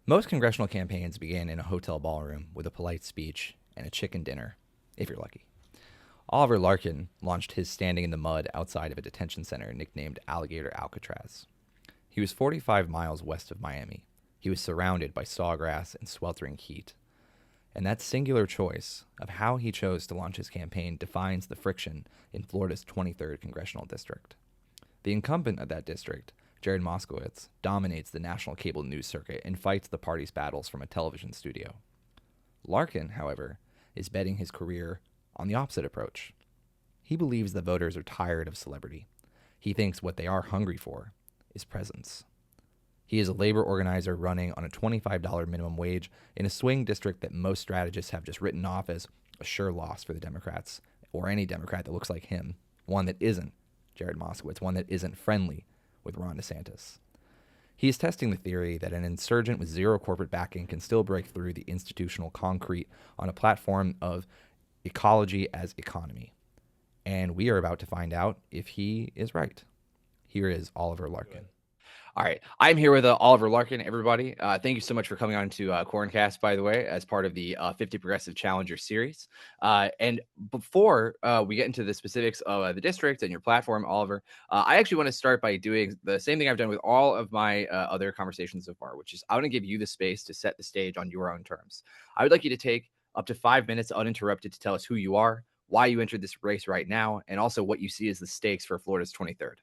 Most congressional campaigns begin in a hotel ballroom with a polite speech and a chicken dinner, if you're lucky. Oliver Larkin launched his standing in the mud outside of a detention center nicknamed Alligator Alcatraz. He was 45 miles west of Miami. He was surrounded by sawgrass and sweltering heat. And that singular choice of how he chose to launch his campaign defines the friction in Florida's 23rd congressional district. The incumbent of that district, Jared Moskowitz, dominates the national cable news circuit and fights the party's battles from a television studio. Larkin, however, is betting his career on the opposite approach. He believes the voters are tired of celebrity. He thinks what they are hungry for is presence. He is a labor organizer running on a $25 minimum wage in a swing district that most strategists have just written off as a sure loss for the Democrats, or any Democrat that looks like him, one that isn't Jared Moskowitz, one that isn't friendly with Ron DeSantis. He is testing the theory that an insurgent with zero corporate backing can still break through the institutional concrete on a platform of ecology as economy. And we are about to find out if he is right. Here is Oliver Larkin. All right. I'm here with Oliver Larkin, everybody. Thank you so much for coming on to Corncast, by the way, as part of the 50 Progressive Challenger series. And before we get into the specifics of the district and your platform, Oliver, I actually want to start by doing the same thing I've done with all of my other conversations so far, which is I want to give you the space to set the stage on your own terms. I would like you to take up to 5 minutes uninterrupted to tell us who you are, why you entered this race right now, and also what you see as the stakes for Florida's 23rd.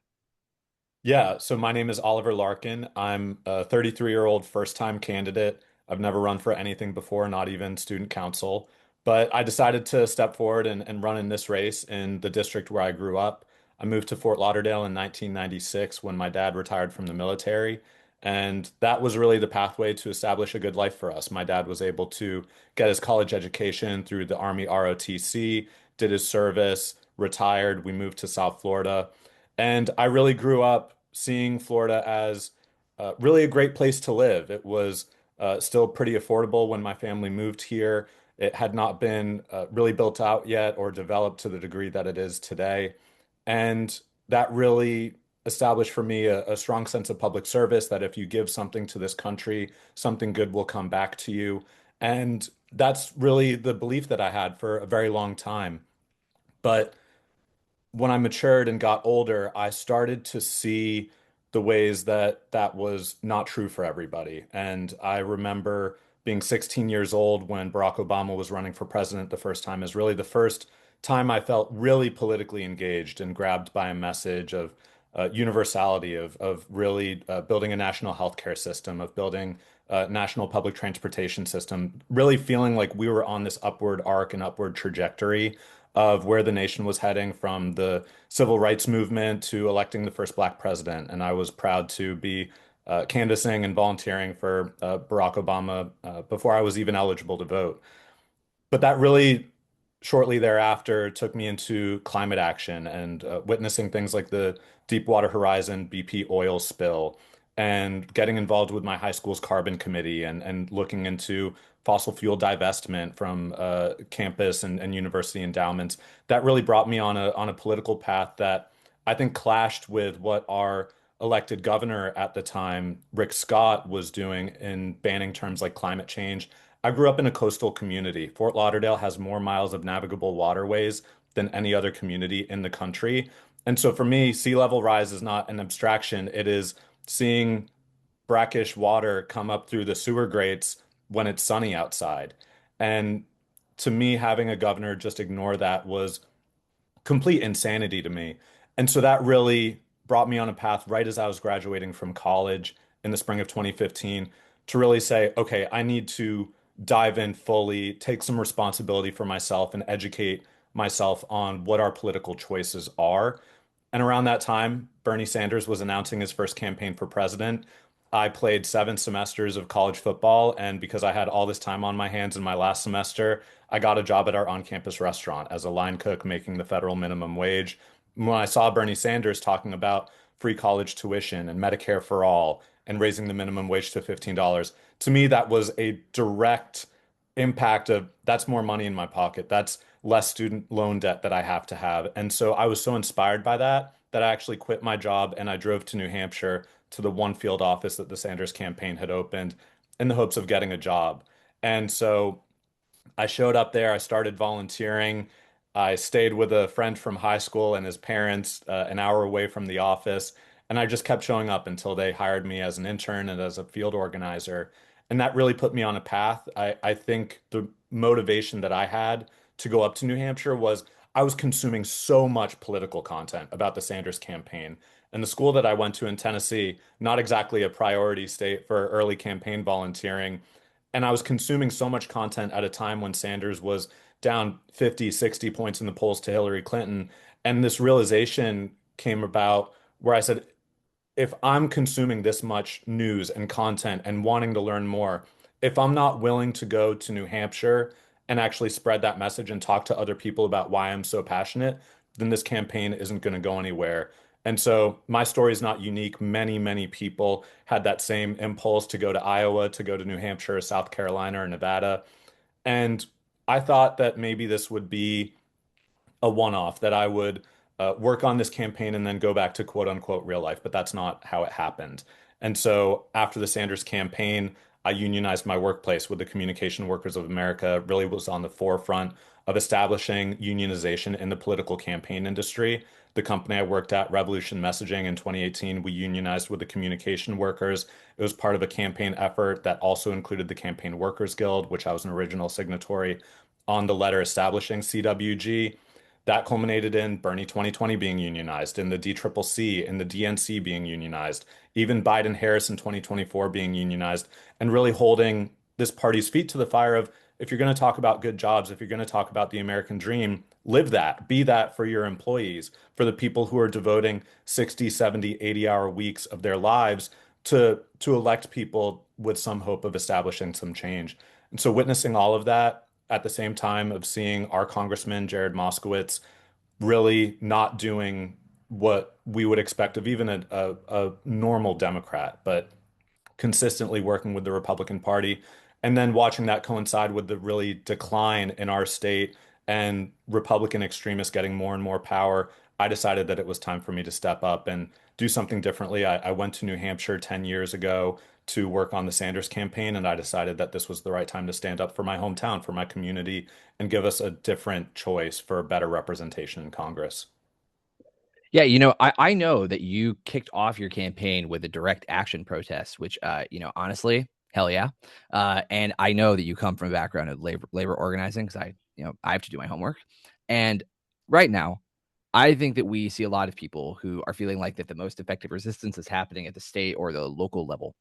Yeah, so my name is Oliver Larkin. I'm a 33-year-old first-time candidate. I've never run for anything before, not even student council. But I decided to step forward and run in this race in the district where I grew up. I moved to Fort Lauderdale in 1996 when my dad retired from the military. And that was really the pathway to establish a good life for us. My dad was able to get his college education through the Army ROTC, did his service, retired. We moved to South Florida. And I really grew up seeing Florida as really a great place to live. It was still pretty affordable when my family moved here. It had not been really built out yet or developed to the degree that it is today. And that really established for me a strong sense of public service that if you give something to this country, something good will come back to you. And that's really the belief that I had for a very long time. But when I matured and got older, I started to see the ways that that was not true for everybody. And I remember being 16 years old when Barack Obama was running for president the first time is really the first time I felt really politically engaged and grabbed by a message of universality, of really building a national healthcare system, of building a national public transportation system, really feeling like we were on this upward arc and upward trajectory of where the nation was heading from the civil rights movement to electing the first black president. And I was proud to be canvassing and volunteering for Barack Obama before I was even eligible to vote. But that really shortly thereafter took me into climate action and witnessing things like the Deepwater Horizon BP oil spill and getting involved with my high school's carbon committee and looking into fossil fuel divestment from campus and university endowments. That really brought me on a political path that I think clashed with what our elected governor at the time, Rick Scott, was doing in banning terms like climate change. I grew up in a coastal community. Fort Lauderdale has more miles of navigable waterways than any other community in the country. And so for me, sea level rise is not an abstraction. It is seeing brackish water come up through the sewer grates when it's sunny outside. And to me, having a governor just ignore that was complete insanity to me. And so that really brought me on a path right as I was graduating from college in the spring of 2015 to really say, okay, I need to dive in fully, take some responsibility for myself, and educate myself on what our political choices are. And around that time, Bernie Sanders was announcing his first campaign for president. I played 7 semesters of college football, and because I had all this time on my hands in my last semester, I got a job at our on-campus restaurant as a line cook making the federal minimum wage. When I saw Bernie Sanders talking about free college tuition and Medicare for all and raising the minimum wage to $15, to me, that was a direct impact of that's more money in my pocket. That's less student loan debt that I have to have. And so I was so inspired by that that I actually quit my job and I drove to New Hampshire to the one field office that the Sanders campaign had opened. in the hopes of getting a job. And so I showed up there. I started volunteering. I stayed with a friend from high school and his parents, an hour away from the office. And I just kept showing up until they hired me as an intern and as a field organizer. And that really put me on a path. I think the motivation that I had to go up to New Hampshire was I was consuming so much political content about the Sanders campaign. And the school that I went to in Tennessee, not exactly a priority state for early campaign volunteering, and I was consuming so much content at a time when Sanders was down 50, 60 points in the polls to Hillary Clinton. And this realization came about where I said, if I'm consuming this much news and content and wanting to learn more, if I'm not willing to go to New Hampshire and actually spread that message and talk to other people about why I'm so passionate, then this campaign isn't going to go anywhere. And so my story is not unique. Many, many people had that same impulse to go to Iowa, to go to New Hampshire, South Carolina, or Nevada. And I thought that maybe this would be a one-off, that I would work on this campaign and then go back to quote unquote real life, but that's not how it happened. And so after the Sanders campaign, I unionized my workplace with the Communication Workers of America, really was on the forefront of establishing unionization in the political campaign industry. The company I worked at, Revolution Messaging, in 2018, we unionized with the communication workers. It was part of a campaign effort that also included the Campaign Workers Guild, which I was an original signatory on the letter establishing CWG. That culminated in Bernie 2020 being unionized, in the DCCC, in the DNC being unionized, even Biden Harris in 2024 being unionized, and really holding this party's feet to the fire of, if you're going to talk about good jobs, if you're going to talk about the American dream, live that, be that for your employees, for the people who are devoting 60, 70, 80-hour weeks of their lives to elect people with some hope of establishing some change. And so witnessing all of that at the same time of seeing our Congressman Jared Moskowitz really not doing what we would expect of even a normal Democrat, but consistently working with the Republican Party, and then watching that coincide with the really decline in our state and Republican extremists getting more and more power, I decided that it was time for me to step up and do something differently. I went to New Hampshire 10 years ago to work on the Sanders campaign, and I decided that this was the right time to stand up for my hometown, for my community, and give us a different choice for better representation in Congress. Yeah, I know that you kicked off your campaign with a direct action protest, which, honestly, hell yeah. And I know that you come from a background of labor organizing because I have to do my homework. And right now, I think that we see a lot of people who are feeling like that the most effective resistance is happening at the state or the local level,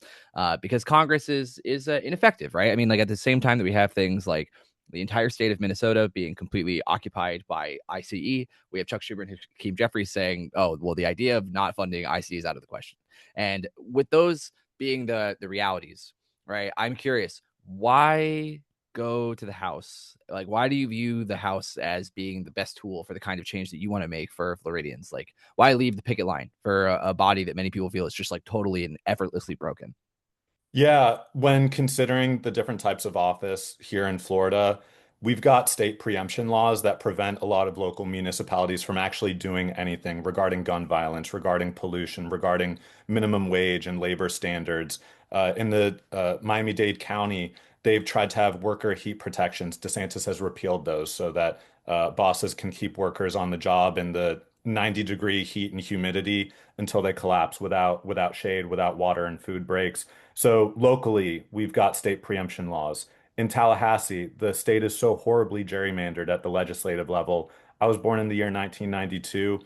because Congress is ineffective, right? I mean, like at the same time that we have things like the entire state of Minnesota being completely occupied by ICE, we have Chuck Schumer and Hakeem Jeffries saying, "Oh, well, the idea of not funding ICE is out of the question." And with those being the realities, right? I'm curious, why go to the House? Like, why do you view the House as being the best tool for the kind of change that you want to make for Floridians? Like, why leave the picket line for a body that many people feel is just like totally and effortlessly broken? Yeah, when considering the different types of office here in Florida, we've got state preemption laws that prevent a lot of local municipalities from actually doing anything regarding gun violence, regarding pollution, regarding minimum wage and labor standards. In the Miami-Dade County, they've tried to have worker heat protections. DeSantis has repealed those so that bosses can keep workers on the job in the 90-degree heat and humidity until they collapse without shade, without water and food breaks. So locally, we've got state preemption laws. In Tallahassee, the state is so horribly gerrymandered at the legislative level. I was born in the year 1992.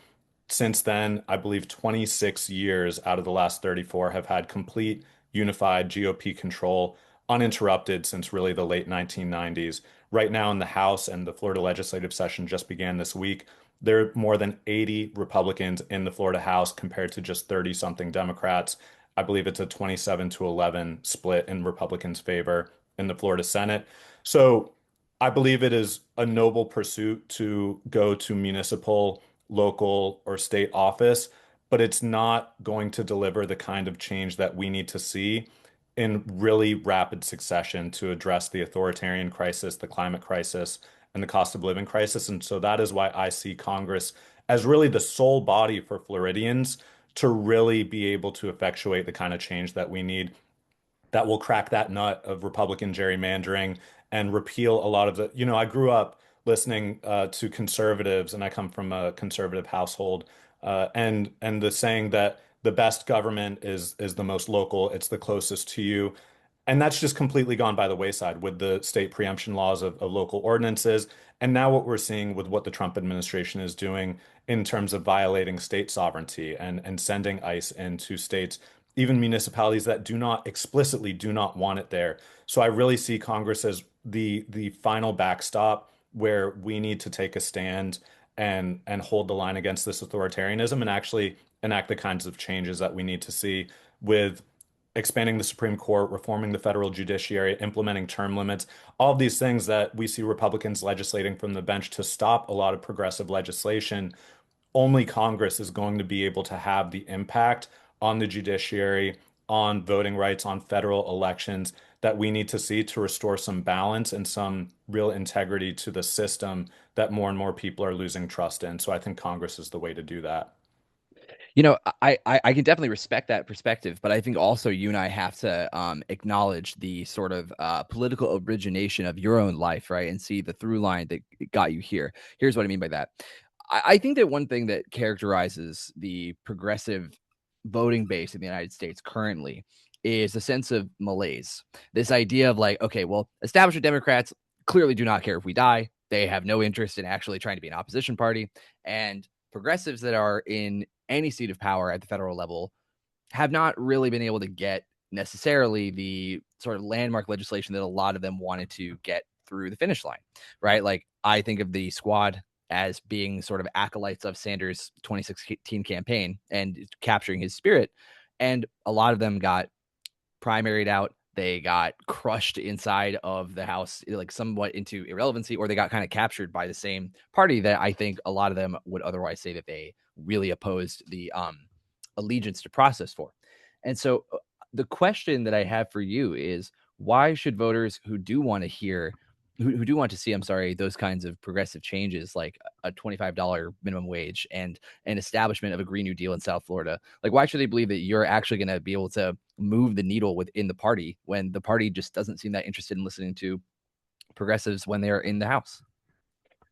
Since then, I believe 26 years out of the last 34 have had complete unified GOP control, uninterrupted since really the late 1990s. Right now in the House, and the Florida legislative session just began this week, there are more than 80 Republicans in the Florida House compared to just 30 something Democrats. I believe it's a 27-11 split in Republicans' favor in the Florida Senate. So I believe it is a noble pursuit to go to municipal, local, or state office, but it's not going to deliver the kind of change that we need to see in really rapid succession to address the authoritarian crisis, the climate crisis, and the cost of living crisis. And so that is why I see Congress as really the sole body for Floridians to really be able to effectuate the kind of change that we need. that will crack that nut of Republican gerrymandering and repeal a lot of the, I grew up listening to conservatives, and I come from a conservative household, and the saying that the best government is the most local, it's the closest to you. And that's just completely gone by the wayside with the state preemption laws of local ordinances. And now what we're seeing with what the Trump administration is doing in terms of violating state sovereignty and sending ICE into states, even municipalities that do not explicitly do not want it there. So I really see Congress as the final backstop where we need to take a stand and hold the line against this authoritarianism and actually enact the kinds of changes that we need to see with expanding the Supreme Court, reforming the federal judiciary, implementing term limits, all of these things that we see Republicans legislating from the bench to stop a lot of progressive legislation. Only Congress is going to be able to have the impact on the judiciary, on voting rights, on federal elections that we need to see to restore some balance and some real integrity to the system that more and more people are losing trust in. So I think Congress is the way to do that. I can definitely respect that perspective, but I think also you and I have to acknowledge the sort of political origination of your own life, right? And see the through line that got you here. Here's what I mean by that. I think that one thing that characterizes the progressive voting base in the United States currently is a sense of malaise. This idea of like, okay, well, establishment Democrats clearly do not care if we die. They have no interest in actually trying to be an opposition party. And progressives that are in any seat of power at the federal level have not really been able to get necessarily the sort of landmark legislation that a lot of them wanted to get through the finish line, right? Like I think of the squad as being sort of acolytes of Sanders' 2016 campaign and capturing his spirit. And a lot of them got primaried out. They got crushed inside of the House, like somewhat into irrelevancy, or they got kind of captured by the same party that I think a lot of them would otherwise say that they really opposed the allegiance to process for. And so the question that I have for you is why should voters who do want to hear who do want to see, I'm sorry, those kinds of progressive changes like a $25 minimum wage and an establishment of a Green New Deal in South Florida, like why should they believe that you're actually going to be able to move the needle within the party when the party just doesn't seem that interested in listening to progressives when they're in the House?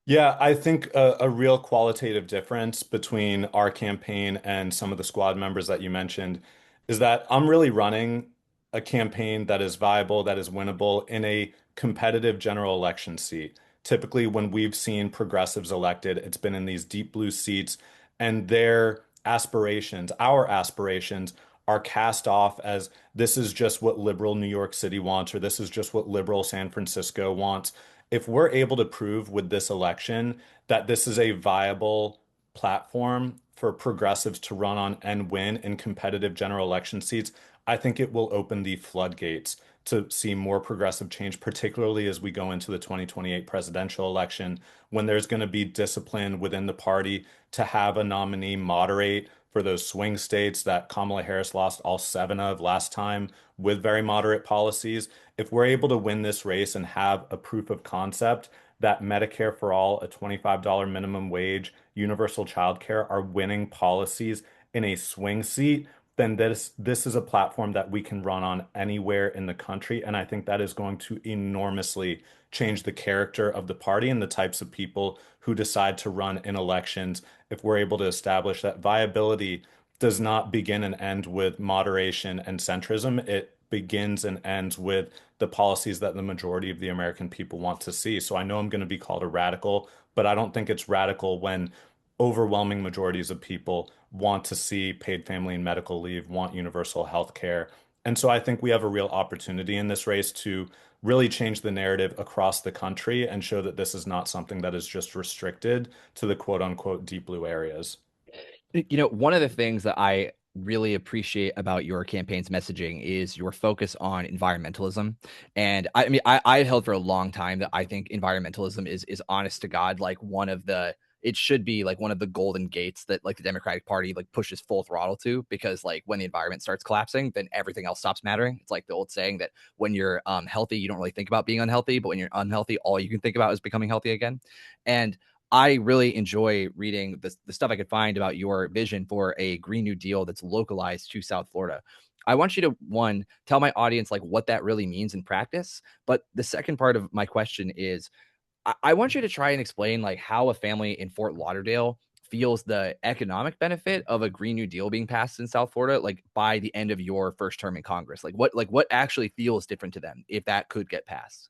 Yeah, I think a real qualitative difference between our campaign and some of the squad members that you mentioned is that I'm really running a campaign that is viable, that is winnable in a competitive general election seat. Typically, when we've seen progressives elected, it's been in these deep blue seats, and their aspirations, our aspirations, are cast off as this is just what liberal New York City wants, or this is just what liberal San Francisco wants. If we're able to prove with this election that this is a viable platform for progressives to run on and win in competitive general election seats, I think it will open the floodgates to see more progressive change, particularly as we go into the 2028 presidential election, when there's going to be discipline within the party to have a nominee moderate for those swing states that Kamala Harris lost all seven of last time with very moderate policies. If we're able to win this race and have a proof of concept that Medicare for all, a $25 minimum wage, universal childcare are winning policies in a swing seat, then this is a platform that we can run on anywhere in the country. And I think that is going to enormously change the character of the party and the types of people who decide to run in elections if we're able to establish that viability does not begin and end with moderation and centrism. It begins and ends with the policies that the majority of the American people want to see. So I know I'm going to be called a radical, but I don't think it's radical when overwhelming majorities of people want to see paid family and medical leave, want universal health care. And so I think we have a real opportunity in this race to really change the narrative across the country and show that this is not something that is just restricted to the quote unquote deep blue areas. One of the things that I really appreciate about your campaign's messaging is your focus on environmentalism. And I mean, I've held for a long time that I think environmentalism is honest to God, like one of the it should be like one of the golden gates that like the Democratic Party like pushes full throttle to, because like when the environment starts collapsing, then everything else stops mattering. It's like the old saying that when you're healthy, you don't really think about being unhealthy, but when you're unhealthy, all you can think about is becoming healthy again. And I really enjoy reading the stuff I could find about your vision for a Green New Deal that's localized to South Florida. I want you to, one, tell my audience like what that really means in practice. But the second part of my question is, I want you to try and explain like how a family in Fort Lauderdale feels the economic benefit of a Green New Deal being passed in South Florida, like by the end of your first term in Congress. Like what actually feels different to them if that could get passed.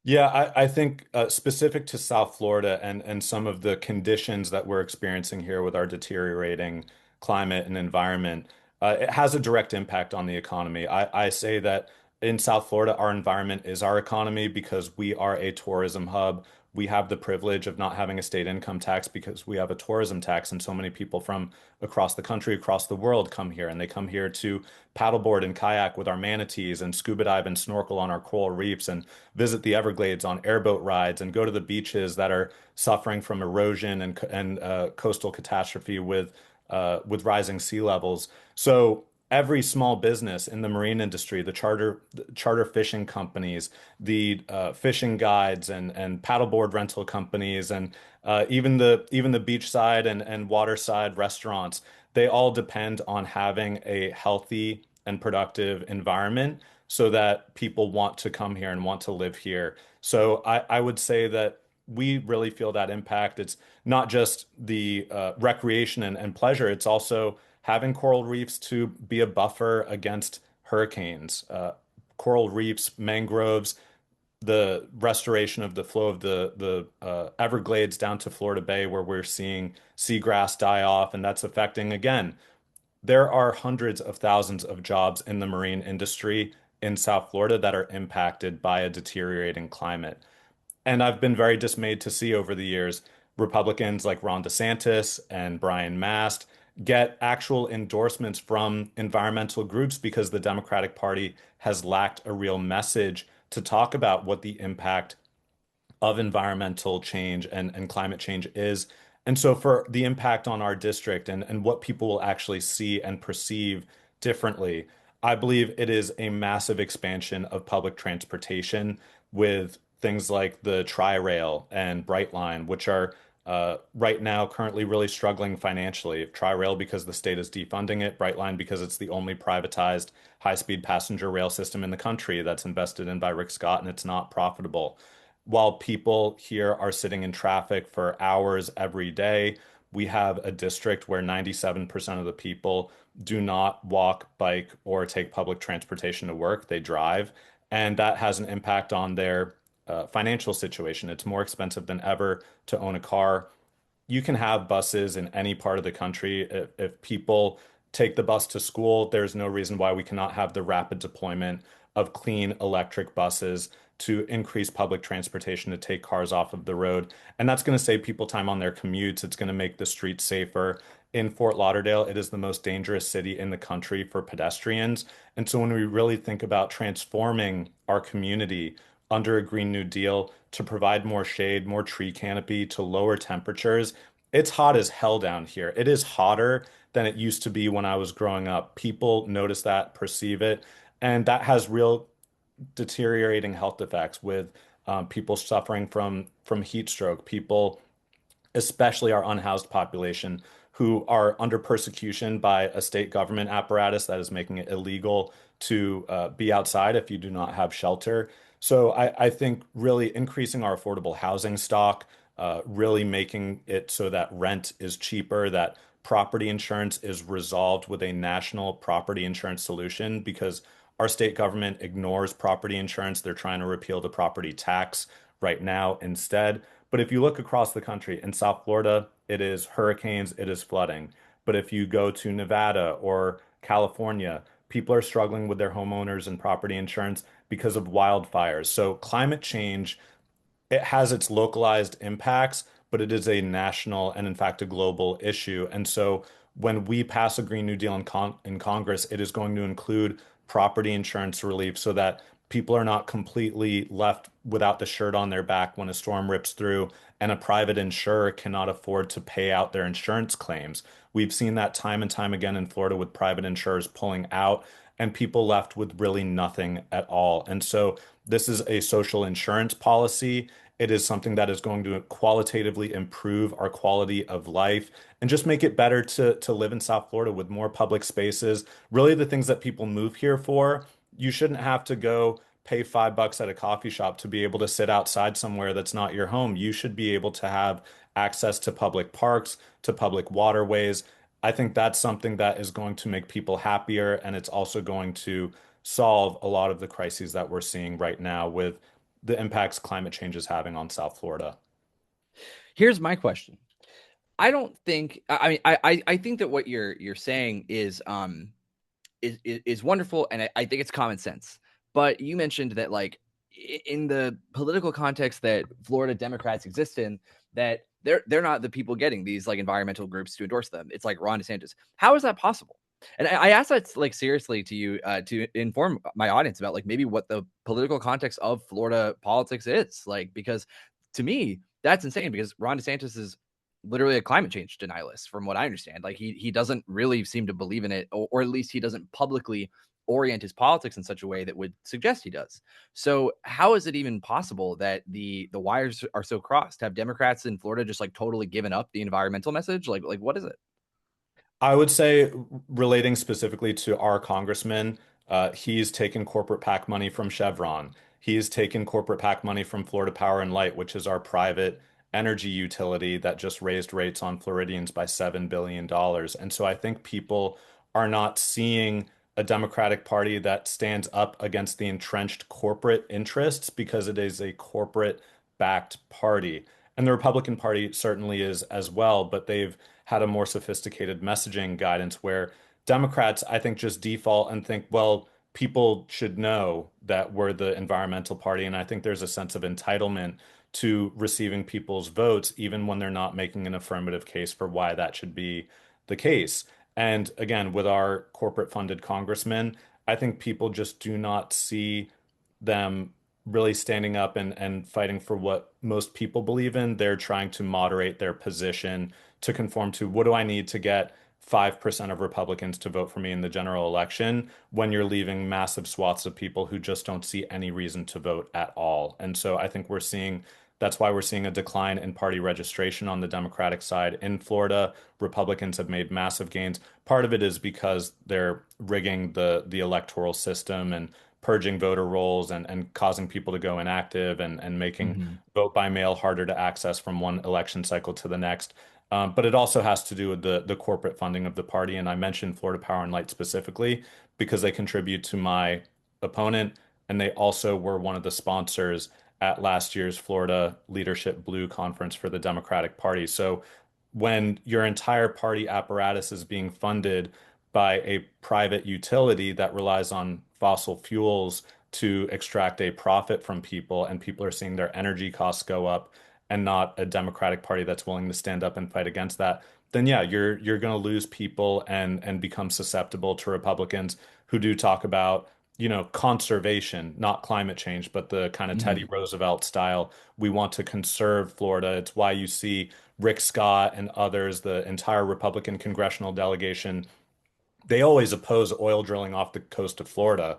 Yeah, I think specific to South Florida and some of the conditions that we're experiencing here with our deteriorating climate and environment, it has a direct impact on the economy. I say that in South Florida, our environment is our economy because we are a tourism hub. We have the privilege of not having a state income tax because we have a tourism tax, and so many people from across the country, across the world come here, and they come here to paddleboard and kayak with our manatees and scuba dive and snorkel on our coral reefs and visit the Everglades on airboat rides and go to the beaches that are suffering from erosion and coastal catastrophe with rising sea levels. So every small business in the marine industry, the charter fishing companies, the fishing guides and paddleboard rental companies, and even the beachside and waterside restaurants, they all depend on having a healthy and productive environment so that people want to come here and want to live here. So I would say that we really feel that impact. It's not just the recreation and pleasure, it's also having coral reefs to be a buffer against hurricanes. Coral reefs, mangroves, the restoration of the flow of the Everglades down to Florida Bay, where we're seeing seagrass die off, and that's affecting again. There are hundreds of thousands of jobs in the marine industry in South Florida that are impacted by a deteriorating climate. And I've been very dismayed to see over the years Republicans like Ron DeSantis and Brian Mast get actual endorsements from environmental groups because the Democratic Party has lacked a real message to talk about what the impact of environmental change and climate change is. And so for the impact on our district and what people will actually see and perceive differently, I believe it is a massive expansion of public transportation with things like the Tri-Rail and Brightline, which are right now currently really struggling financially. Tri-Rail because the state is defunding it, Brightline because it's the only privatized high-speed passenger rail system in the country that's invested in by Rick Scott and it's not profitable. While people here are sitting in traffic for hours every day, we have a district where 97% of the people do not walk, bike, or take public transportation to work. They drive. And that has an impact on their financial situation. It's more expensive than ever to own a car. You can have buses in any part of the country. If people take the bus to school, there's no reason why we cannot have the rapid deployment of clean electric buses to increase public transportation to take cars off of the road. And that's going to save people time on their commutes. It's going to make the streets safer. In Fort Lauderdale, it is the most dangerous city in the country for pedestrians. And so when we really think about transforming our community under a Green New Deal to provide more shade, more tree canopy, to lower temperatures, it's hot as hell down here. It is hotter than it used to be when I was growing up. People notice that, perceive it, and that has real deteriorating health effects with people suffering from heat stroke, people, especially our unhoused population, who are under persecution by a state government apparatus that is making it illegal to be outside if you do not have shelter. So I think really increasing our affordable housing stock, really making it so that rent is cheaper, that property insurance is resolved with a national property insurance solution because our state government ignores property insurance. They're trying to repeal the property tax right now instead. But if you look across the country, in South Florida, it is hurricanes, it is flooding. But if you go to Nevada or California, people are struggling with their homeowners and property insurance because of wildfires. So climate change, it has its localized impacts, but it is a national and, in fact, a global issue. And so when we pass a Green New Deal in Congress, it is going to include property insurance relief so that people are not completely left without the shirt on their back when a storm rips through and a private insurer cannot afford to pay out their insurance claims. We've seen that time and time again in Florida with private insurers pulling out and people left with really nothing at all. And so this is a social insurance policy. It is something that is going to qualitatively improve our quality of life and just make it better to live in South Florida with more public spaces. Really, the things that people move here for. You shouldn't have to go pay $5 at a coffee shop to be able to sit outside somewhere that's not your home. You should be able to have access to public parks, to public waterways. I think that's something that is going to make people happier, and it's also going to solve a lot of the crises that we're seeing right now with the impacts climate change is having on South Florida. Here's my question. I don't think I think that what you're saying is wonderful, and I think it's common sense. But you mentioned that like in the political context that Florida Democrats exist in, that they're not the people getting these like environmental groups to endorse them. It's like Ron DeSantis. How is that possible? And I asked that like seriously to you to inform my audience about like maybe what the political context of Florida politics is like, because to me that's insane because Ron DeSantis is literally a climate change denialist from what I understand. Like he doesn't really seem to believe in it, or at least he doesn't publicly orient his politics in such a way that would suggest he does. So how is it even possible that the wires are so crossed? Have Democrats in Florida just like totally given up the environmental message? Like what is it? I would say, relating specifically to our congressman, he's taken corporate PAC money from Chevron. He's taken corporate PAC money from Florida Power and Light, which is our private energy utility that just raised rates on Floridians by $7 billion. And so I think people are not seeing a Democratic Party that stands up against the entrenched corporate interests because it is a corporate backed party. And the Republican Party certainly is as well, but they've had a more sophisticated messaging guidance where Democrats, I think, just default and think, well, people should know that we're the environmental party. And I think there's a sense of entitlement to receiving people's votes, even when they're not making an affirmative case for why that should be the case. And again, with our corporate funded congressmen, I think people just do not see them really standing up and fighting for what most people believe in. They're trying to moderate their position to conform to what do I need to get 5% of Republicans to vote for me in the general election when you're leaving massive swaths of people who just don't see any reason to vote at all. And so I think that's why we're seeing a decline in party registration on the Democratic side in Florida. Republicans have made massive gains. Part of it is because they're rigging the electoral system and purging voter rolls and causing people to go inactive and making Mhm. vote by mail harder to access from one election cycle to the next. But it also has to do with the corporate funding of the party. And I mentioned Florida Power and Light specifically because they contribute to my opponent, and they also were one of the sponsors at last year's Florida Leadership Blue Conference for the Democratic Party. So when your entire party apparatus is being funded by a private utility that relies on fossil fuels to extract a profit from people, and people are seeing their energy costs go up, and not a Democratic Party that's willing to stand up and fight against that, then yeah, you're going to lose people and become susceptible to Republicans who do talk about, conservation, not climate change, but the kind of Teddy Mhm. Roosevelt style. We want to conserve Florida. It's why you see Rick Scott and others, the entire Republican congressional delegation, they always oppose oil drilling off the coast of Florida.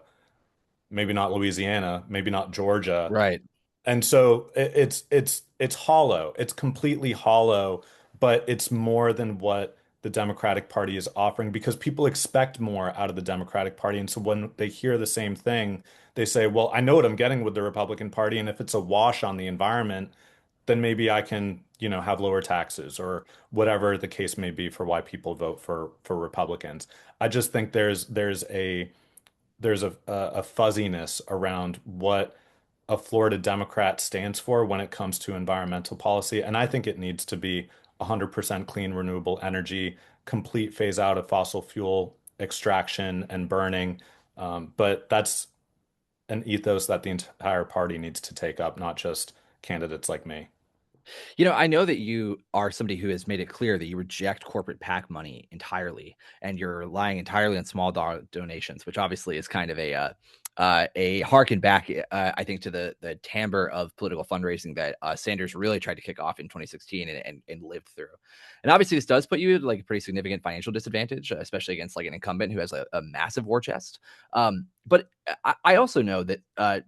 Maybe not Louisiana, maybe not Georgia. Right. And so it's hollow. It's completely hollow, but it's more than what the Democratic Party is offering because people expect more out of the Democratic Party. And so when they hear the same thing, they say, well, I know what I'm getting with the Republican Party, and if it's a wash on the environment, then maybe I can, have lower taxes or whatever the case may be for why people vote for Republicans. I just think there's a fuzziness around what a Florida Democrat stands for when it comes to environmental policy. And I think it needs to be 100% clean, renewable energy, complete phase out of fossil fuel extraction and burning. But that's an ethos that the entire party needs to take up, not just candidates like me. I know that you are somebody who has made it clear that you reject corporate PAC money entirely, and you're relying entirely on small donations, which obviously is kind of a harken back, I think, to the timbre of political fundraising that Sanders really tried to kick off in 2016 and lived through. And obviously, this does put you at like a pretty significant financial disadvantage, especially against like an incumbent who has a massive war chest. But I also know that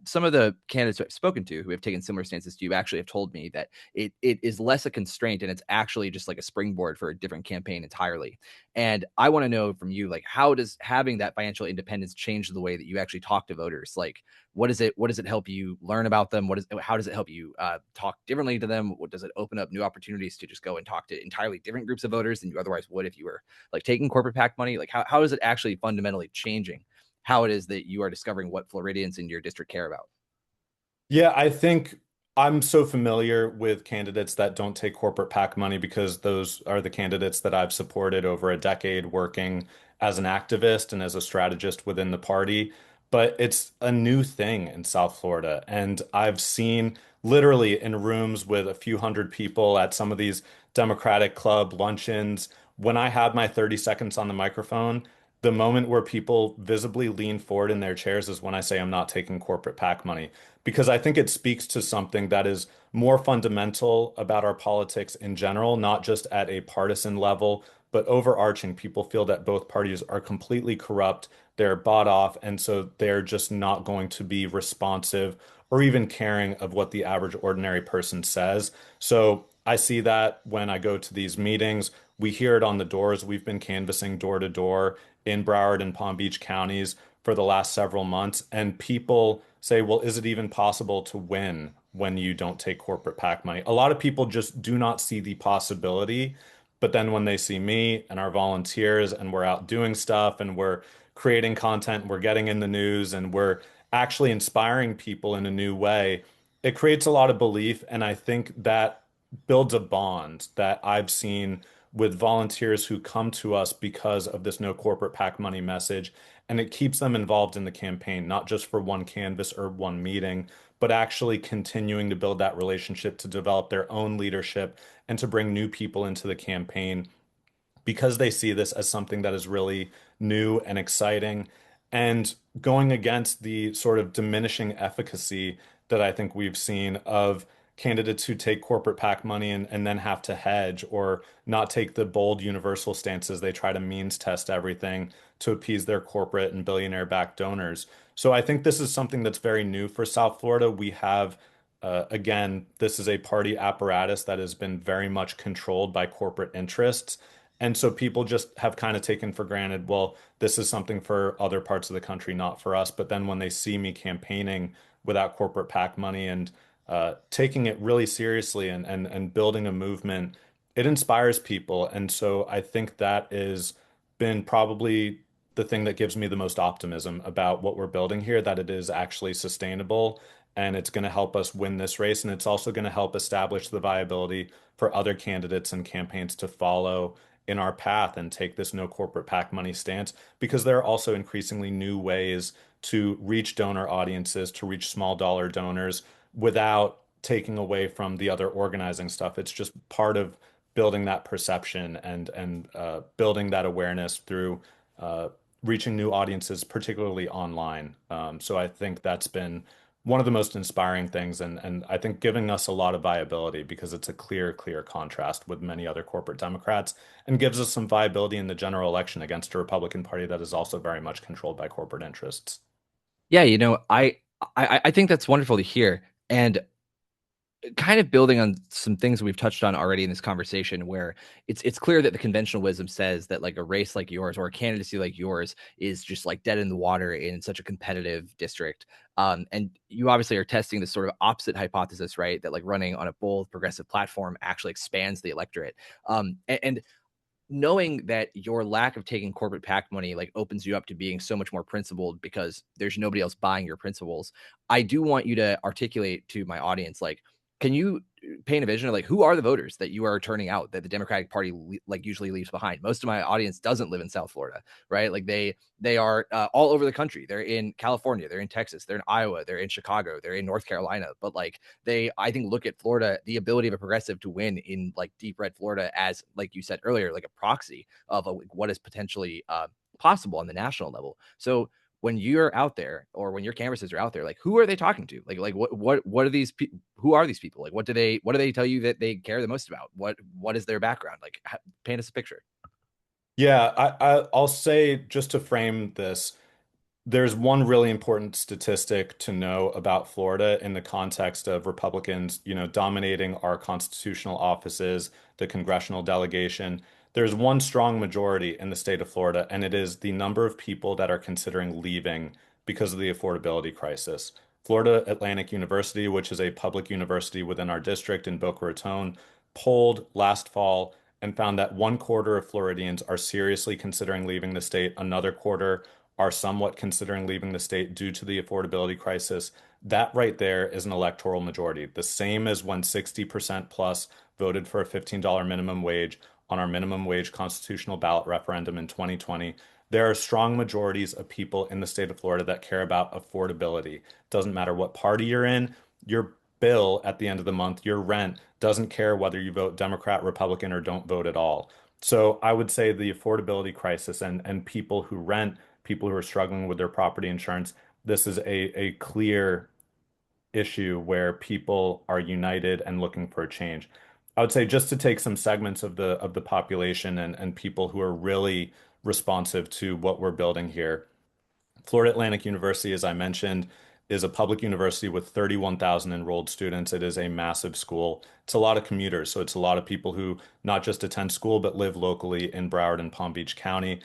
some of the candidates I've spoken to who have taken similar stances to you actually have told me that it is less a constraint and it's actually just like a springboard for a different campaign entirely. And I want to know from you, like, how does having that financial independence change the way that you actually talk to voters? Like, what does it help you learn about them? How does it help you talk differently to them? What does it open up new opportunities to just go and talk to entirely different groups of voters than you otherwise would if you were like taking corporate PAC money? Like, how is it actually fundamentally changing how it is that you are discovering what Floridians in your district care about? Yeah, I think I'm so familiar with candidates that don't take corporate PAC money because those are the candidates that I've supported over a decade working as an activist and as a strategist within the party. But it's a new thing in South Florida. And I've seen literally in rooms with a few hundred people at some of these Democratic Club luncheons, when I have my 30 seconds on the microphone, the moment where people visibly lean forward in their chairs is when I say I'm not taking corporate PAC money because I think it speaks to something that is more fundamental about our politics in general, not just at a partisan level, but overarching. People feel that both parties are completely corrupt, they're bought off, and so they're just not going to be responsive or even caring of what the average ordinary person says. So I see that when I go to these meetings. We hear it on the doors. We've been canvassing door to door in Broward and Palm Beach counties for the last several months. And people say, well, is it even possible to win when you don't take corporate PAC money? A lot of people just do not see the possibility. But then when they see me and our volunteers and we're out doing stuff and we're creating content, we're getting in the news and we're actually inspiring people in a new way, it creates a lot of belief. And I think that builds a bond that I've seen with volunteers who come to us because of this no corporate PAC money message. And it keeps them involved in the campaign, not just for one canvas or one meeting, but actually continuing to build that relationship to develop their own leadership and to bring new people into the campaign because they see this as something that is really new and exciting and going against the sort of diminishing efficacy that I think we've seen of candidates who take corporate PAC money and then have to hedge or not take the bold universal stances. They try to means test everything to appease their corporate and billionaire backed donors. So I think this is something that's very new for South Florida. We have again, this is a party apparatus that has been very much controlled by corporate interests. And so people just have kind of taken for granted, well, this is something for other parts of the country, not for us. But then when they see me campaigning without corporate PAC money and taking it really seriously and building a movement, it inspires people. And so I think that has been probably the thing that gives me the most optimism about what we're building here, that it is actually sustainable and it's going to help us win this race. And it's also going to help establish the viability for other candidates and campaigns to follow in our path and take this no corporate PAC money stance because there are also increasingly new ways to reach donor audiences, to reach small dollar donors without taking away from the other organizing stuff. It's just part of building that perception and building that awareness through uh, reaching new audiences, particularly online. So I think that's been one of the most inspiring things, and I think giving us a lot of viability because it's a clear contrast with many other corporate Democrats and gives us some viability in the general election against a Republican Party that is also very much controlled by corporate interests. Yeah, I think that's wonderful to hear. And kind of building on some things we've touched on already in this conversation where it's clear that the conventional wisdom says that like a race like yours or a candidacy like yours is just like dead in the water in such a competitive district. And you obviously are testing this sort of opposite hypothesis, right? That like running on a bold progressive platform actually expands the electorate. And knowing that your lack of taking corporate PAC money like opens you up to being so much more principled because there's nobody else buying your principles. I do want you to articulate to my audience, like, can you paint a vision of like who are the voters that you are turning out that the Democratic Party like usually leaves behind? Most of my audience doesn't live in South Florida, right? Like they are all over the country. They're in California, they're in Texas, they're in Iowa, they're in Chicago, they're in North Carolina. But like they, I think, look at Florida, the ability of a progressive to win in like deep red Florida as, like you said earlier, like a proxy of what is potentially possible on the national level. So when you're out there or when your canvassers are out there, like who are they talking to? Like what are these people? Who are these people? Like what do they tell you that they care the most about? What is their background? Like paint us a picture. Yeah, I'll say, just to frame this, there's one really important statistic to know about Florida in the context of Republicans, dominating our constitutional offices, the congressional delegation. There's one strong majority in the state of Florida, and it is the number of people that are considering leaving because of the affordability crisis. Florida Atlantic University, which is a public university within our district in Boca Raton, polled last fall and found that one quarter of Floridians are seriously considering leaving the state. Another quarter are somewhat considering leaving the state due to the affordability crisis. That right there is an electoral majority, the same as when 60% plus voted for a $15 minimum wage on our minimum wage constitutional ballot referendum in 2020. There are strong majorities of people in the state of Florida that care about affordability. Doesn't matter what party you're in, your bill at the end of the month, your rent, doesn't care whether you vote Democrat, Republican, or don't vote at all. So I would say the affordability crisis and people who rent, people who are struggling with their property insurance, this is a clear issue where people are united and looking for a change. I would say, just to take some segments of the population and people who are really responsive to what we're building here. Florida Atlantic University, as I mentioned, is a public university with 31,000 enrolled students. It is a massive school. It's a lot of commuters, so it's a lot of people who not just attend school but live locally in Broward and Palm Beach County.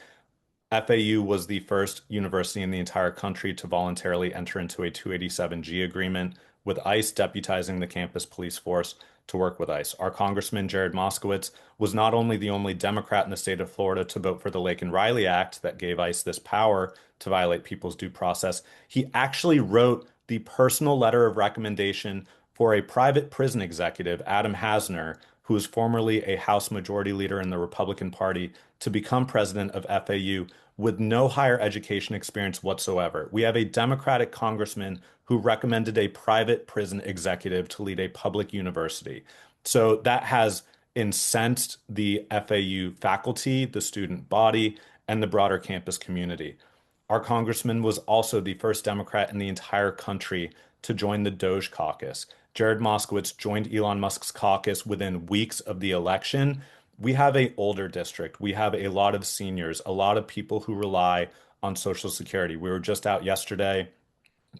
FAU was the first university in the entire country to voluntarily enter into a 287G agreement with ICE, deputizing the campus police force to work with ICE. Our Congressman Jared Moskowitz was not only the only Democrat in the state of Florida to vote for the Laken Riley Act that gave ICE this power to violate people's due process, he actually wrote the personal letter of recommendation for a private prison executive, Adam Hasner, who was formerly a House Majority Leader in the Republican Party, to become president of FAU with no higher education experience whatsoever. We have a Democratic congressman who recommended a private prison executive to lead a public university. So that has incensed the FAU faculty, the student body, and the broader campus community. Our congressman was also the first Democrat in the entire country to join the Doge caucus. Jared Moskowitz joined Elon Musk's caucus within weeks of the election. We have a older district. We have a lot of seniors, a lot of people who rely on Social Security. We were just out yesterday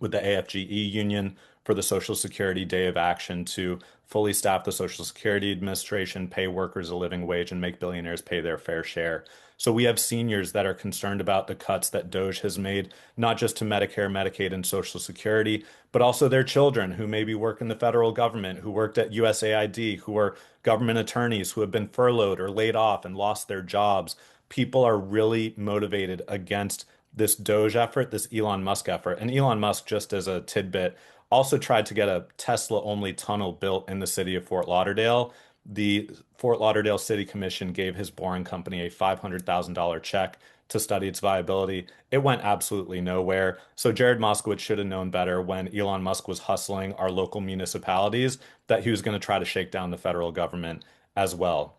with the AFGE union for the Social Security Day of Action to fully staff the Social Security Administration, pay workers a living wage, and make billionaires pay their fair share. So we have seniors that are concerned about the cuts that Doge has made, not just to Medicare, Medicaid, and Social Security, but also their children who maybe work in the federal government, who worked at USAID, who are government attorneys who have been furloughed or laid off and lost their jobs. People are really motivated against this Doge effort, this Elon Musk effort. And Elon Musk, just as a tidbit, also tried to get a Tesla only tunnel built in the city of Fort Lauderdale. The Fort Lauderdale City Commission gave his boring company a $500,000 check to study its viability. It went absolutely nowhere. So Jared Moskowitz should have known better when Elon Musk was hustling our local municipalities that he was going to try to shake down the federal government as well.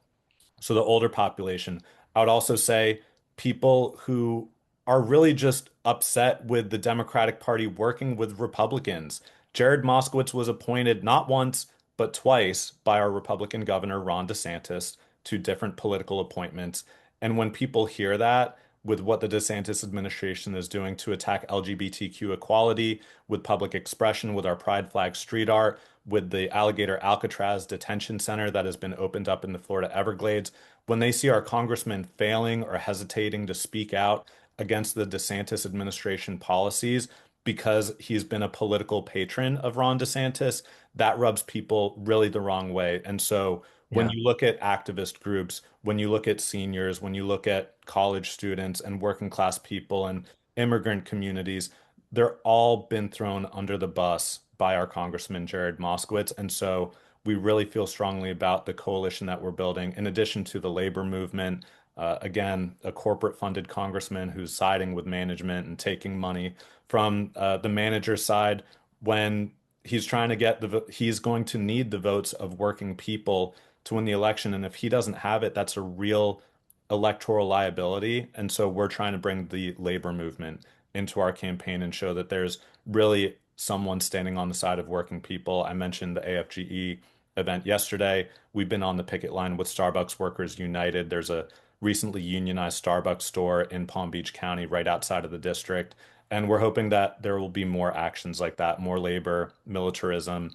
So the older population. I would also say people who are really just upset with the Democratic Party working with Republicans. Jared Moskowitz was appointed not once, but twice by our Republican governor, Ron DeSantis, to different political appointments. And when people hear that, with what the DeSantis administration is doing to attack LGBTQ equality, with public expression, with our Pride Flag street art, with the Alligator Alcatraz detention center that has been opened up in the Florida Everglades, when they see our congressman failing or hesitating to speak out against the DeSantis administration policies because he's been a political patron of Ron DeSantis, that rubs people really the wrong way. And so when Yeah. you look at activist groups, when you look at seniors, when you look at college students and working class people and immigrant communities, they're all been thrown under the bus by our Congressman Jared Moskowitz. And so we really feel strongly about the coalition that we're building, in addition to the labor movement. Again, a corporate funded congressman who's siding with management and taking money from the manager's side when he's trying to get he's going to need the votes of working people to win the election. And if he doesn't have it, that's a real electoral liability. And so we're trying to bring the labor movement into our campaign and show that there's really someone standing on the side of working people. I mentioned the AFGE event yesterday. We've been on the picket line with Starbucks Workers United. There's a recently unionized Starbucks store in Palm Beach County, right outside of the district. And we're hoping that there will be more actions like that, more labor, militarism,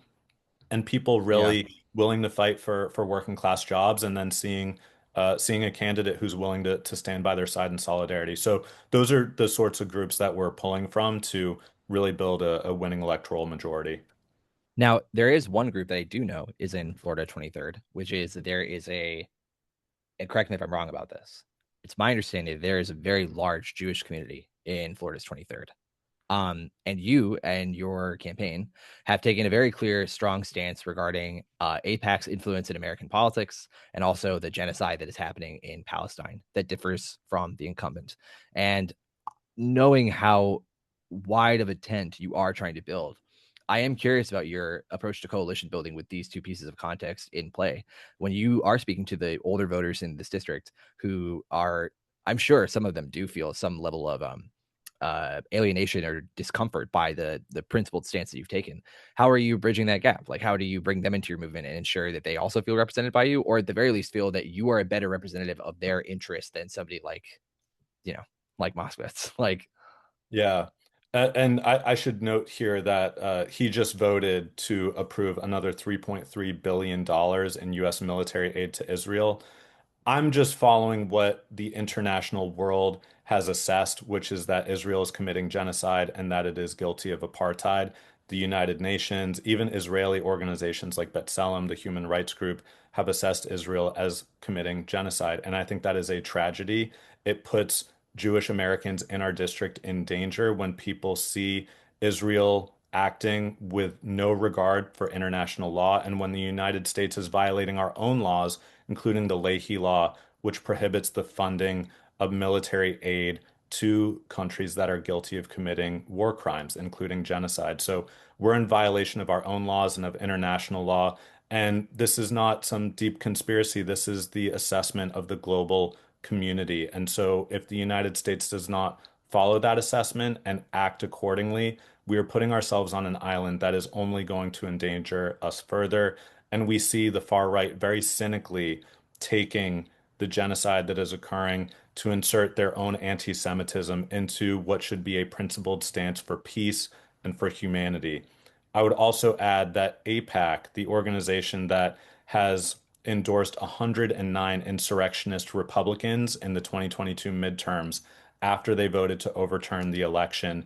and people Yeah. really willing to fight for working class jobs, and then seeing a candidate who's willing to stand by their side in solidarity. So those are the sorts of groups that we're pulling from to really build a winning electoral majority. Now, there is one group that I do know is in Florida 23rd, which is that there is and correct me if I'm wrong about this. It's my understanding that there is a very large Jewish community in Florida's 23rd. And you and your campaign have taken a very clear, strong stance regarding AIPAC's influence in American politics and also the genocide that is happening in Palestine that differs from the incumbent. And knowing how wide of a tent you are trying to build, I am curious about your approach to coalition building with these two pieces of context in play. When you are speaking to the older voters in this district who are, I'm sure some of them do feel some level of alienation or discomfort by the principled stance that you've taken. How are you bridging that gap? Like, how do you bring them into your movement and ensure that they also feel represented by you, or at the very least feel that you are a better representative of their interest than somebody like, you know, like Moskowitz? Like, Yeah. And I should note here that he just voted to approve another $3.3 billion in U.S. military aid to Israel. I'm just following what the international world has assessed, which is that Israel is committing genocide and that it is guilty of apartheid. The United Nations, even Israeli organizations like B'Tselem, the human rights group, have assessed Israel as committing genocide. And I think that is a tragedy. It puts Jewish Americans in our district in danger when people see Israel acting with no regard for international law, and when the United States is violating our own laws, including the Leahy Law, which prohibits the funding of military aid to countries that are guilty of committing war crimes, including genocide. So we're in violation of our own laws and of international law. And this is not some deep conspiracy. This is the assessment of the global community. And so if the United States does not follow that assessment and act accordingly, we are putting ourselves on an island that is only going to endanger us further. And we see the far right very cynically taking the genocide that is occurring to insert their own anti-Semitism into what should be a principled stance for peace and for humanity. I would also add that AIPAC, the organization that has endorsed 109 insurrectionist Republicans in the 2022 midterms after they voted to overturn the election,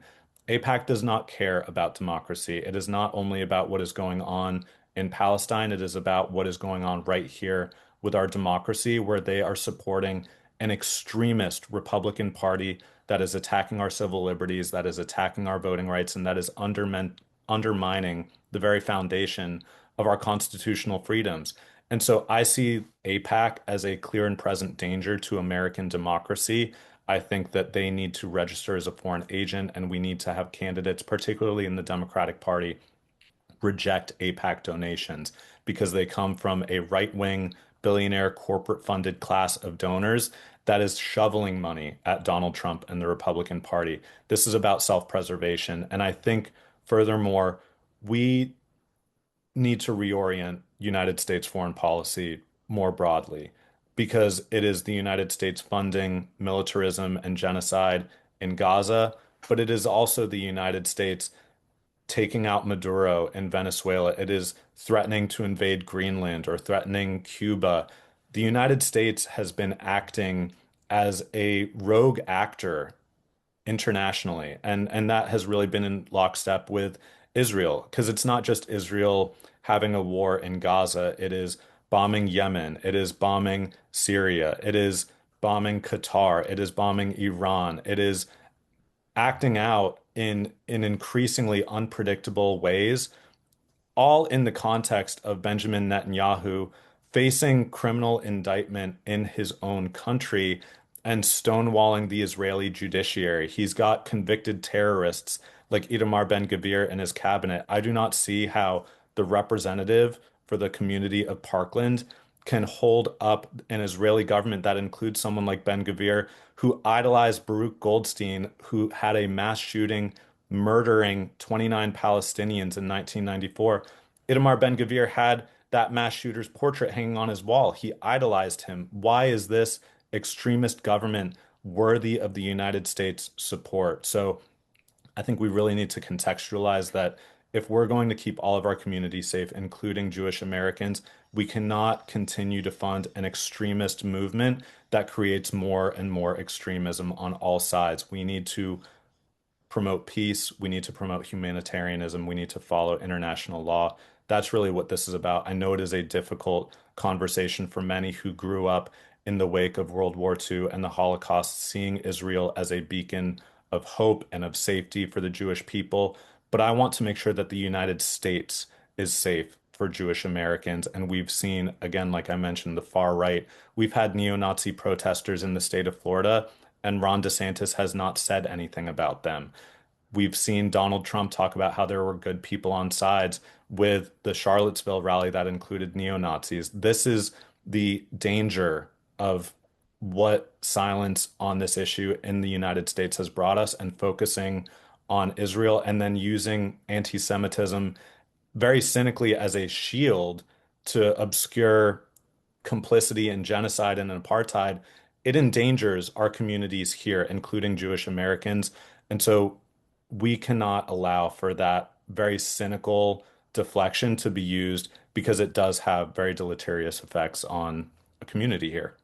AIPAC does not care about democracy. It is not only about what is going on in Palestine, it is about what is going on right here with our democracy, where they are supporting an extremist Republican Party that is attacking our civil liberties, that is attacking our voting rights, and that is undermining the very foundation of our constitutional freedoms. And so I see AIPAC as a clear and present danger to American democracy. I think that they need to register as a foreign agent, and we need to have candidates, particularly in the Democratic Party, reject AIPAC donations because they come from a right-wing, billionaire, corporate-funded class of donors that is shoveling money at Donald Trump and the Republican Party. This is about self-preservation. And I think, furthermore, we need to reorient United States foreign policy more broadly because it is the United States funding militarism and genocide in Gaza, but it is also the United States taking out Maduro in Venezuela. It is threatening to invade Greenland or threatening Cuba. The United States has been acting as a rogue actor internationally, and that has really been in lockstep with Israel because it's not just Israel having a war in Gaza, it is bombing Yemen, it is bombing Syria, it is bombing Qatar, it is bombing Iran, it is acting out in increasingly unpredictable ways, all in the context of Benjamin Netanyahu facing criminal indictment in his own country and stonewalling the Israeli judiciary. He's got convicted terrorists like Itamar Ben-Gvir in his cabinet. I do not see how the representative for the community of Parkland can hold up an Israeli government that includes someone like Ben-Gvir, who idolized Baruch Goldstein, who had a mass shooting murdering 29 Palestinians in 1994. Itamar Ben-Gvir had that mass shooter's portrait hanging on his wall. He idolized him. Why is this extremist government worthy of the United States support? So I think we really need to contextualize that if we're going to keep all of our communities safe, including Jewish Americans, we cannot continue to fund an extremist movement that creates more and more extremism on all sides. We need to promote peace. We need to promote humanitarianism. We need to follow international law. That's really what this is about. I know it is a difficult conversation for many who grew up in the wake of World War II and the Holocaust, seeing Israel as a beacon of hope and of safety for the Jewish people. But I want to make sure that the United States is safe for Jewish Americans. And we've seen, again, like I mentioned, the far right. We've had neo-Nazi protesters in the state of Florida, and Ron DeSantis has not said anything about them. We've seen Donald Trump talk about how there were good people on sides with the Charlottesville rally that included neo-Nazis. This is the danger of what silence on this issue in the United States has brought us, and focusing on Israel and then using anti-Semitism very cynically as a shield to obscure complicity in genocide and apartheid. It endangers our communities here, including Jewish Americans. And so we cannot allow for that very cynical deflection to be used, because it does have very deleterious effects on a community here.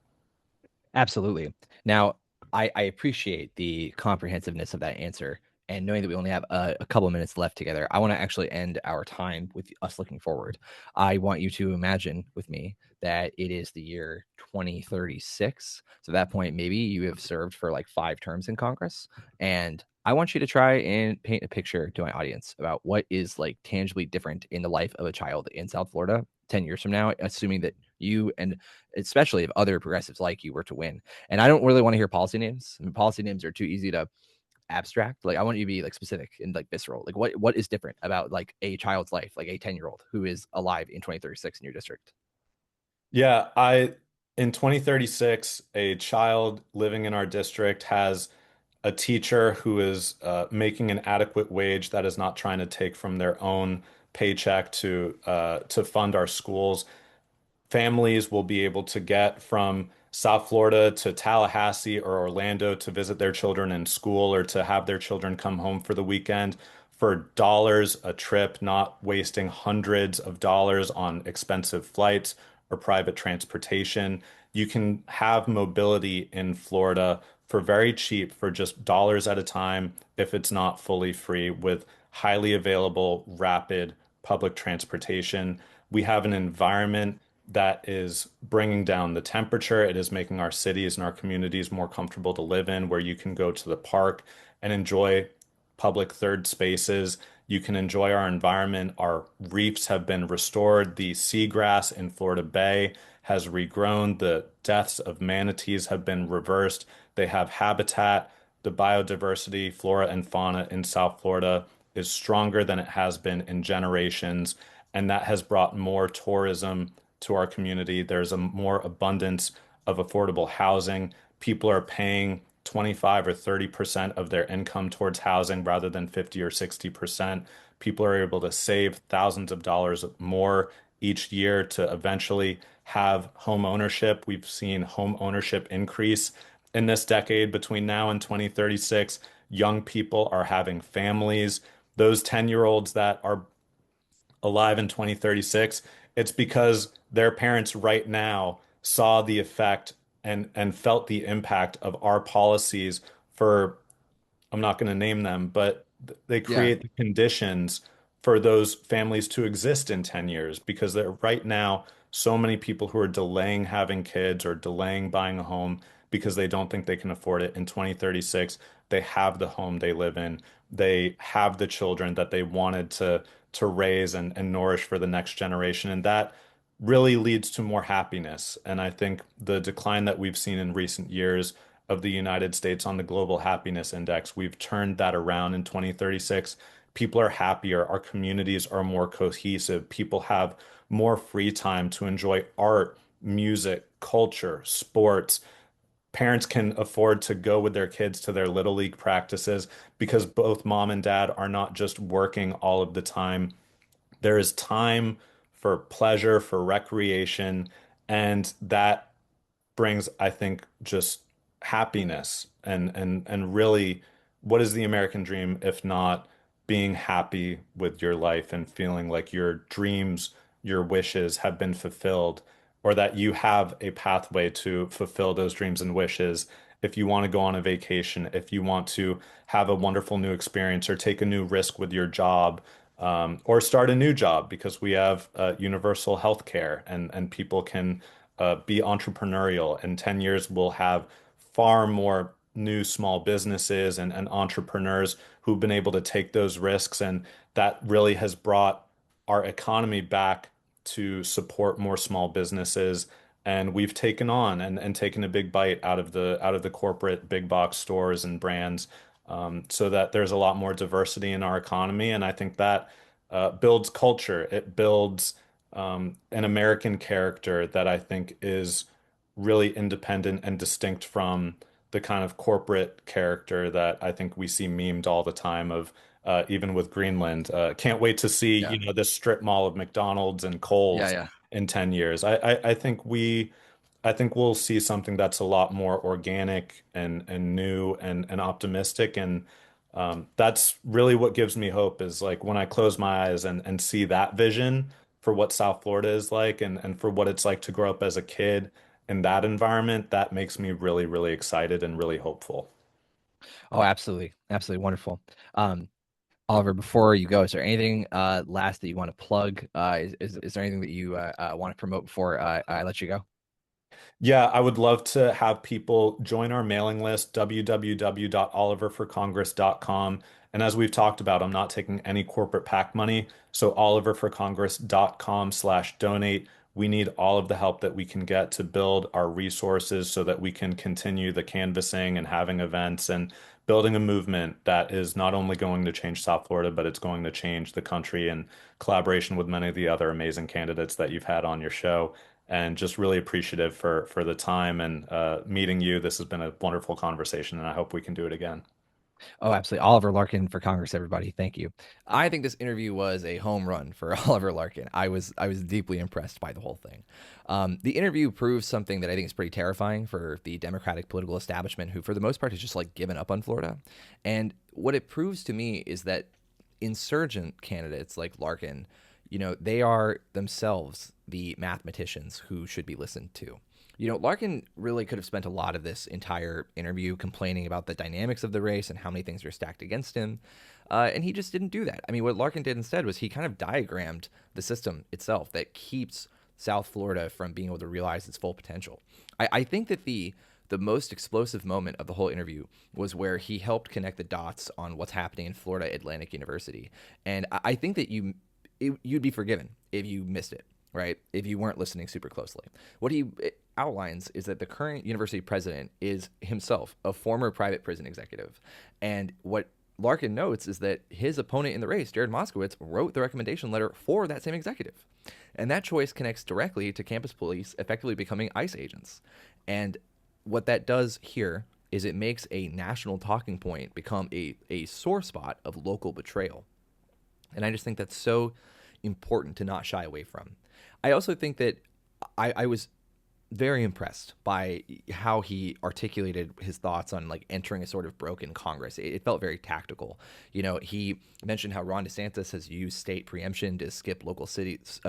Absolutely. Now, I appreciate the comprehensiveness of that answer. And knowing that we only have a couple of minutes left together, I want to actually end our time with us looking forward. I want you to imagine with me that it is the year 2036. So at that point, maybe you have served for like 5 terms in Congress. And I want you to try and paint a picture to my audience about what is like tangibly different in the life of a child in South Florida 10 years from now, assuming that you, and especially if other progressives like you, were to win. And I don't really want to hear policy names. I mean, policy names are too easy to abstract. Like I want you to be like specific and like visceral. Like what is different about like a child's life, like a 10-year-old who is alive in 2036 in your district? Yeah, I in 2036, a child living in our district has a teacher who is making an adequate wage that is not trying to take from their own paycheck to fund our schools. Families will be able to get from South Florida to Tallahassee or Orlando to visit their children in school, or to have their children come home for the weekend for dollars a trip, not wasting hundreds of dollars on expensive flights or private transportation. You can have mobility in Florida for very cheap, for just dollars at a time, if it's not fully free, with highly available, rapid public transportation. We have an environment that is bringing down the temperature. It is making our cities and our communities more comfortable to live in, where you can go to the park and enjoy public third spaces. You can enjoy our environment. Our reefs have been restored. The seagrass in Florida Bay has regrown. The deaths of manatees have been reversed. They have habitat. The biodiversity, flora and fauna in South Florida is stronger than it has been in generations. And that has brought more tourism to our community. There's a more abundance of affordable housing. People are paying 25 or 30% of their income towards housing rather than 50 or 60%. People are able to save thousands of dollars more each year to eventually have home ownership. We've seen home ownership increase in this decade. Between now and 2036, young people are having families. Those 10-year-olds that are alive in 2036, it's because their parents right now saw the effect and felt the impact of our policies for, I'm not going to name them, but they Yeah. create the conditions for those families to exist in 10 years, because there right now so many people who are delaying having kids or delaying buying a home because they don't think they can afford it. In 2036, they have the home they live in. They have the children that they wanted to raise and nourish for the next generation. And that really leads to more happiness. And I think the decline that we've seen in recent years of the United States on the Global Happiness Index, we've turned that around in 2036. People are happier. Our communities are more cohesive. People have more free time to enjoy art, music, culture, sports. Parents can afford to go with their kids to their little league practices because both mom and dad are not just working all of the time. There is time for pleasure, for recreation, and that brings, I think, just happiness and really, what is the American dream if not being happy with your life and feeling like your dreams, your wishes have been fulfilled, or that you have a pathway to fulfill those dreams and wishes. If you want to go on a vacation, if you want to have a wonderful new experience or take a new risk with your job, or start a new job because we have universal health care and people can be entrepreneurial. In 10 years, we'll have far more new small businesses and entrepreneurs who've been able to take those risks. And that really has brought our economy back to support more small businesses. And we've taken on and taken a big bite out of the corporate big box stores and brands, so that there's a lot more diversity in our economy. And I think that builds culture. It builds an American character that I think is really independent and distinct from the kind of corporate character that I think we see memed all the time of even with Greenland. Can't wait to see, Yeah. this strip mall of McDonald's and Yeah. Kohl's Yeah. in 10 years. I think we'll see something that's a lot more organic and new and optimistic. And that's really what gives me hope is like when I close my eyes and see that vision for what South Florida is like and for what it's like to grow up as a kid in that environment, that makes me really, really excited and really hopeful. Oh, absolutely. Absolutely wonderful. Oliver, before you go, is there anything last that you want to plug? Is there anything that you want to promote before I let you go? Yeah, I would love to have people join our mailing list, www.oliverforcongress.com. And as we've talked about, I'm not taking any corporate PAC money. So oliverforcongress.com/donate. We need all of the help that we can get to build our resources so that we can continue the canvassing and having events and building a movement that is not only going to change South Florida, but it's going to change the country in collaboration with many of the other amazing candidates that you've had on your show, and just really appreciative for the time and meeting you. This has been a wonderful conversation, and I hope we can do it again. Oh, absolutely. Oliver Larkin for Congress, everybody. Thank you. I think this interview was a home run for Oliver Larkin. I was deeply impressed by the whole thing. The interview proves something that I think is pretty terrifying for the Democratic political establishment, who for the most part has just like given up on Florida. And what it proves to me is that insurgent candidates like Larkin, they are themselves the mathematicians who should be listened to. Larkin really could have spent a lot of this entire interview complaining about the dynamics of the race and how many things are stacked against him. And he just didn't do that. I mean, what Larkin did instead was he kind of diagrammed the system itself that keeps South Florida from being able to realize its full potential. I think that the most explosive moment of the whole interview was where he helped connect the dots on what's happening in Florida Atlantic University. And I think that you'd be forgiven if you missed it, right? If you weren't listening super closely. What he outlines is that the current university president is himself a former private prison executive. And what Larkin notes is that his opponent in the race, Jared Moskowitz, wrote the recommendation letter for that same executive. And that choice connects directly to campus police effectively becoming ICE agents. And what that does here is it makes a national talking point become a sore spot of local betrayal. And I just think that's so important to not shy away from. I also think that I was very impressed by how he articulated his thoughts on like entering a sort of broken Congress. It felt very tactical. He mentioned how Ron DeSantis has used state preemption to strip local cities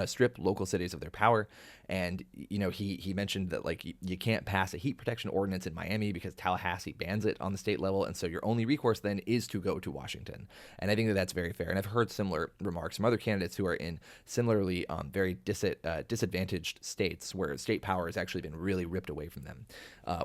of their power. And, he mentioned that like you can't pass a heat protection ordinance in Miami because Tallahassee bans it on the state level. And so your only recourse then is to go to Washington. And I think that that's very fair. And I've heard similar remarks from other candidates who are in similarly very disadvantaged states where state power has actually been really ripped away from them,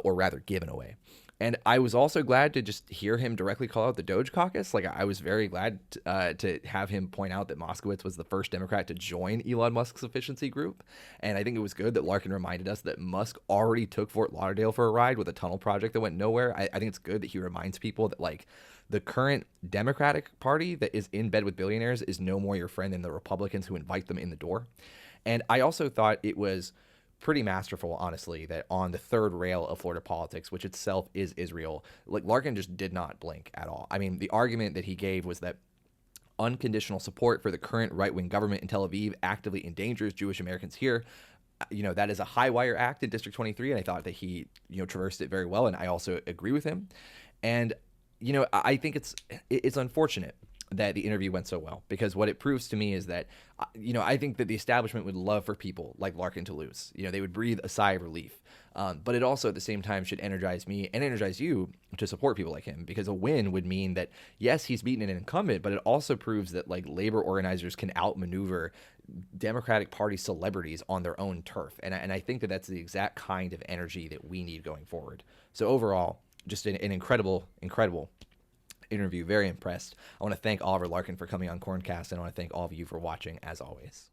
or rather given away. And I was also glad to just hear him directly call out the Doge Caucus. Like, I was very glad to have him point out that Moskowitz was the first Democrat to join Elon Musk's efficiency group. And I think it was good that Larkin reminded us that Musk already took Fort Lauderdale for a ride with a tunnel project that went nowhere. I think it's good that he reminds people that, like, the current Democratic Party that is in bed with billionaires is no more your friend than the Republicans who invite them in the door. And I also thought it was pretty masterful, honestly, that on the third rail of Florida politics, which itself is Israel, like Larkin just did not blink at all. I mean, the argument that he gave was that unconditional support for the current right-wing government in Tel Aviv actively endangers Jewish Americans here. That is a high wire act in District 23, and I thought that he, traversed it very well, and I also agree with him. And, I think it's unfortunate that the interview went so well, because what it proves to me is that, I think that the establishment would love for people like Larkin to lose. They would breathe a sigh of relief. But it also at the same time should energize me and energize you to support people like him, because a win would mean that, yes, he's beaten an incumbent, but it also proves that like labor organizers can outmaneuver Democratic Party celebrities on their own turf. And I think that that's the exact kind of energy that we need going forward. So overall, just an incredible interview. Very impressed. I want to thank Oliver Larkin for coming on Corncast, and I want to thank all of you for watching as always.